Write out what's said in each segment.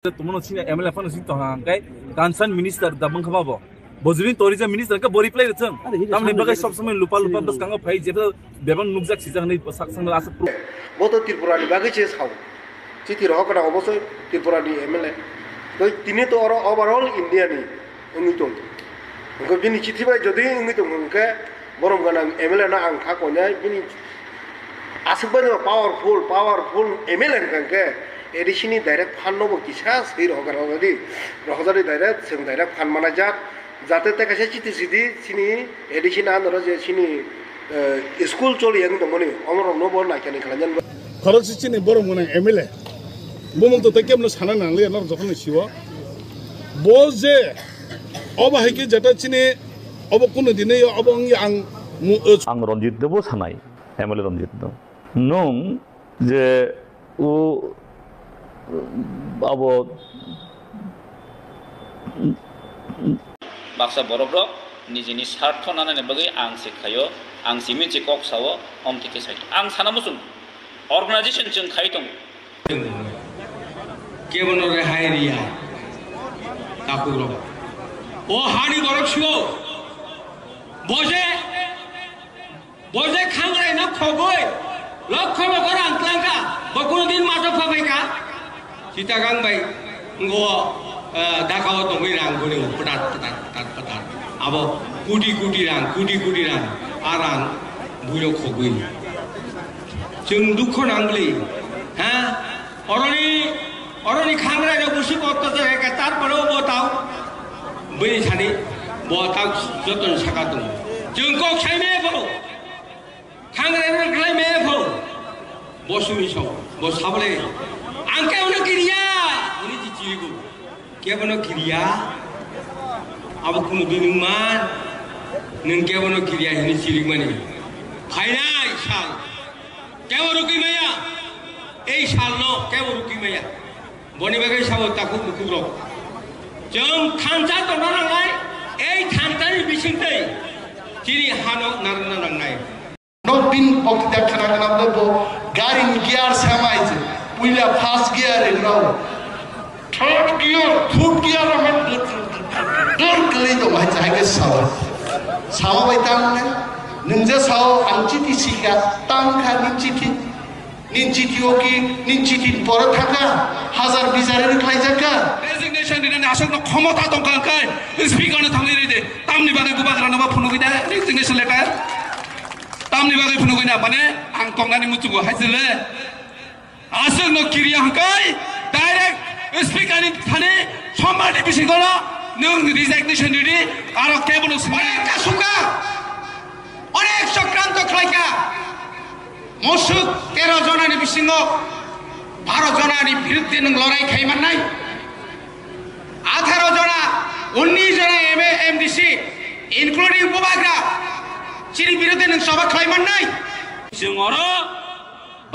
Tomorrow sini MLF anu sini tohang kai concern minister dabang kama bo bozulin tourism minister ka bori play rechang tamne bagai sob samay lupa bas kanga phai jeta bebang nukjak sijang nei saksang la asa boto Tripura ni bagai ches khau chiti roh kana obosoi Tripura ni MLA to tini to overall India ni ngitong ko bini chiti bai jodi ngitong ke borom kana MLA na ang kha ko nyai bini asukba powerful MLA kan ke edisini direct fan no bokisa sei rohgari direct sem direct fan manager jate te kaise chiti sini edisina andro je sini school choli yang domoni amro no bor na kani khalanjan kharok sini borom gona MLA bomong to tekem no sana na le na jokhon siwa boje oba heke jata sini obo kuno dine obong yang ang Ranjit Debo sanai MLA Ranjit Debo nung je u abo baksa borobrok nijini sartho nanane bagai ang sekhayo ang simin che kok sawo om tike sai ang sanamusum organization jeng khai tong kemono re hairiya kapuro o hani borok siwo boje khangrai na khogoi লক্ষ্য করে আঙ্কলাঙ্কা বা কোনোদিন মাথা ফাবাই কা Chittagong by গো ঢাকাও দঙ্গই রাং গনে পটাত পটাত আবো কুটি রাং আরাং বুইরো খগুই जों দুঃখ নাংলি হ্যাঁ অরনি খাংরাই না বসি কততে একা তারপরেও বতাও বই ছানি বতাও যতন সাকা দং जों কক সাইমে বলো খাংরাই না গ্লাইমে বলো বসুমিসো বসাবলে আঙ্কে উনি কিরিয়া উনি জিচিগু কেবনো কিরিয়া আবো কোনো দিনমান নং কেবনো কিরিয়া হিনি চিরিগমানি ফাইনাই সাল কেবনো কি মাইয়া এই সাল ন কেবনো কি মাইয়া বনিবাগে সাবো তাকু মুকুরক जों थानसा दंना नांनाय এই थानसानि बिसिंतै चिरि हानक नारना नांनाय Bin pokta kana bo garin gear samaize puila fast gear no third gear fourth gear man dor kali do mai jage sawa bai tang ningja saw angchiti sika tang kha ninchiti oki ninchiti por thaka hazar bizarer khaijaka resignation dine asok ক্ষমতা দংকাঙ্কাই speaker না থামলি রে তামনি বাগে গুবাগরা নবা ফনুগিদা resignation letter tamni bagai phunugina bane ang tongnani mutugo haisele asung no kiriya hangkai direct speaker ni thane sombadi bisingola nung resignation didi aro kebolo onek suka onek sokranto khlaika mosuk 13 jonani bisingo 12 jonani biruddhe nung lorai khaiman nai 18 jona 19 jona MDC including Bubagra চিরি বিরোধে নং সভা খাইমান নাই जों अरो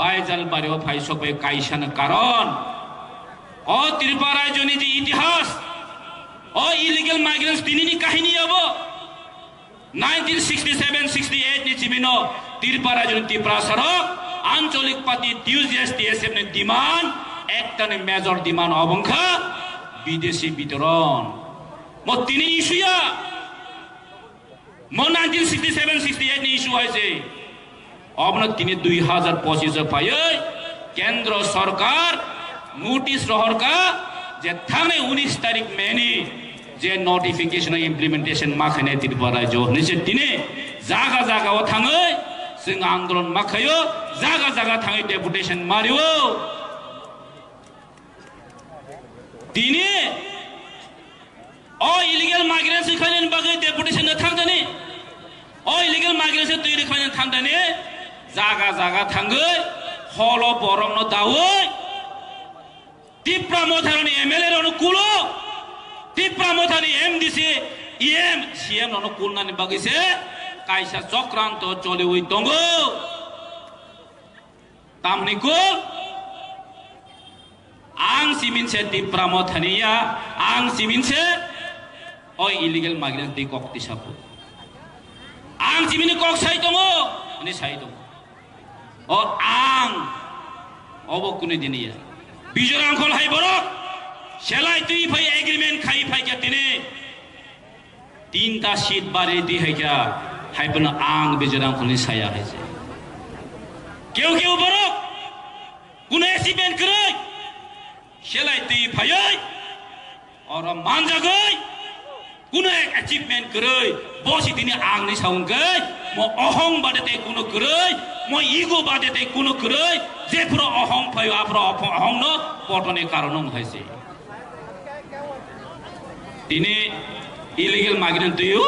বাইজাল বাড়িও ফাইসবে কাইসান কারণ ও ত্রিপুরা রাজ্যনি যে ইতিহাস ও illegal migrants তিনিনি কাহিনী হবো 1967-68 নি চিবিনো ত্রিপুরা রাজ্যনি ত্রিপুরা সড়ক আঞ্চলিক পাতি টিউজিএস টিএসএফ নে ডিমান্ড একটানে মেজর ডিমান্ড অবংখা বিদেশি বিতরণ ম তিনি ইস্যুয়া 1967-68 ni issue hoise obna tini 2025 paye kendra sarkar notice rohar ka je thane 19 tarikh meni je notification implementation makhane Tripura jo nise tine jaga o thangai sing andolon makhayo jaga thangai deputation mario tine o illegal migrants khalen bagai deputation na thangdani o illegal migrants tui khalen thangdani jaga thangai holo borong no dawoi Tripura mothani MLA ro kulo Tripura mothani MDC EM CM no kulnani bagai se kaisa chokranto chole oi dongo tamni ko ang simin se Tripura mothani ya ang simin se oi illegal migrants di kok tisapu ang simini kok sai tongo ani sai tongo o ang obo kuni dinia bijorang khol hai borok शेलाई तुई भाई agreement खाई भाई क्या तिने 3टा seat बारे दी है क्या high पन आंग बेजराम खुली साया है से क्यों बरो कुने एग्रीमेंट करे शेलाई तुई भाई और मांजा गई कुने अचीवमेंट करे बोसी तिने आंग नहीं साउन गई मो अहंग बादे ते कुनो करे मो ईगो बादे ते कुनो करे जे प्रो अहंग भाई आपरो अहंग न पटने कारण है से तिने इलीगल माइग्रेंट दियो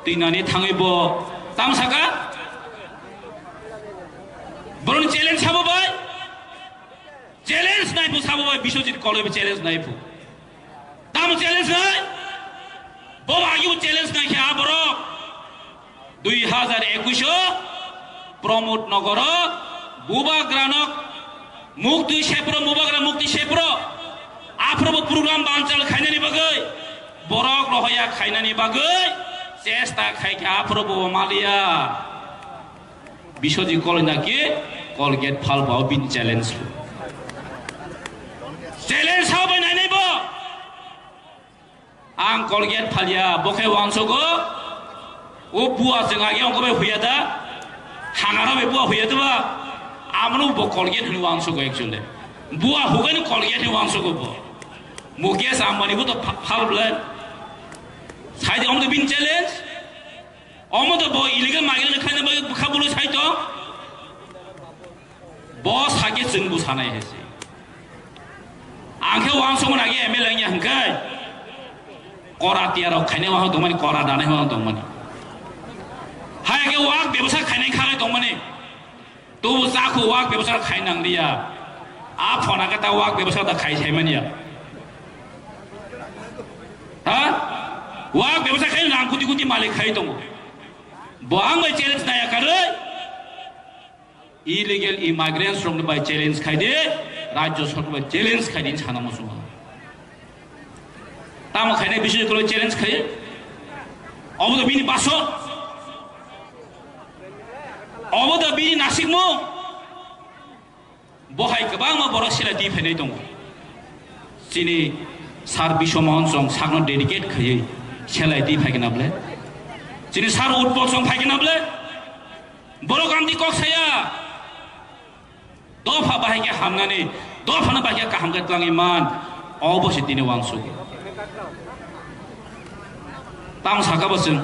तिनानि थांगैबो तामसाका बरन चैलेंज साबोबाय चैलेंज नायफु साबोबाय बिश्वजित कलेबो चैलेंज नायफु ताम चैलेंज नाय बो आगिबो चैलेंज नाय खा बरो 2021 प्रमोद नगर बुबा ग्रानक मुक्ति शेप्रो मुबाग्रा मुक्ति शेप्रो आफ्रोबो programme बानचाल खाइनानि बगै borok rohaya khainani bagai chesta khaika aprobo malia bishoji kolina ke colgate phalbao bin challenge how by nai bo ang colgate phalia bokhe wangsogo o bua jenga ge ongbe huya da hangara be bua huya da amnu bo colgate hu wangsogo actually bua hugani colgate hu wangsogo bo mukesh ambani bo to phalbla side on the bin challenge on the boy illegal migrant खाने बाय खाबुलो side तो boss हागे जोंबो सानाय हेसे आंखे वां समन आगे एमएलए nya हंखाय करा तियाराव खाने वा दंमानि करा दानाय वा दंमानि हागे वाक व्यवसाय खाने खालाय दंमानि तो जाखो वाक व्यवसाय खायनांलिया आ फना गता वाक व्यवसाय दा खाय सायमानिया हा वाक व्यवसाय खाई नाम कुटी मालिक खाई दो बांग बाय चैलेंज नाया करे illegal immigrants from by challenge खाई दे राज्य सरकार बाय चैलेंज खाई दिन छाना मसु ताम खाइने बिषय को चैलेंज खाई अब तो बिनी बासो अब तो बिनी नासिक मो बहाय गोबां बर' सिला दी फैनाय दं सिनि सार बिश्वमोहन जों सागन डेडिकेट खायै सेलाई दी फाइगनाबले जिनि सार उद्बोध सं फाइगनाबले बर' गामनि कक्साया दफा बाहायके हामनानै दफानो बाहायके काहामगतलाङै मान अबसे दिनै वांसु ताम सागाबसों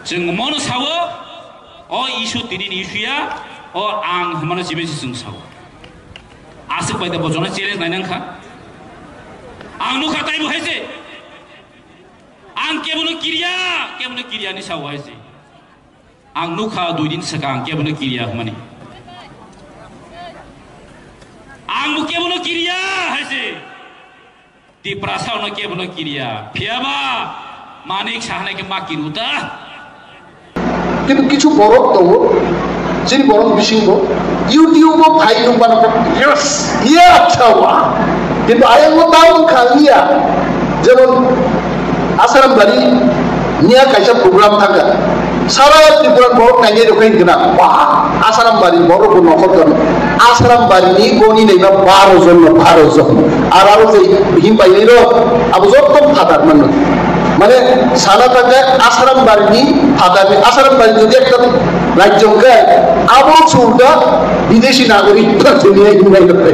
जों मन सावो अ इशु दिनैनि इशुया अ आं हमनो जिबेसि जों सावो आसik बायदा बजना चैलेंज नायनांखा आं नुखा टाइम हायसे आं केबनो किरिया नि साव हायसे आं नुखा 2 दिन सका आं केबनो किरिया माने आं केबनो किरिया हायसे ती प्रासावनो केबनो किरिया फियाबा मानिक साहनाय के माकिरुता কিন্তু কিছু বরক তো যিনি বরক বিশিঙ্গ ইউটিউবও ফাইল বানাবো ইয়েস ইয়া আচ্ছা ওয়া কিন্তু আয়াঙ্গো তাও খালিয়া যেমন আসারাম বাড়ি নিয়া কাইসা প্রোগ্রাম থাকা সারা ত্রিপুরা বরক নাইয়ে রকম গনা ওয়া আসারাম বাড়ি বড় কোন নকল আসারাম বাড়ি নি গনি নেবা 12 জন আর আরো যে হিম পাইনিরো আবু যতম ফাদার মানে সারা থাকে আসারাম বাড়ি ফাদার আসারাম বাড়ি যদি একটা রাজ্যকে আবু সুলতা বিদেশি নাগরিক নিয়ে হিমবাই করতে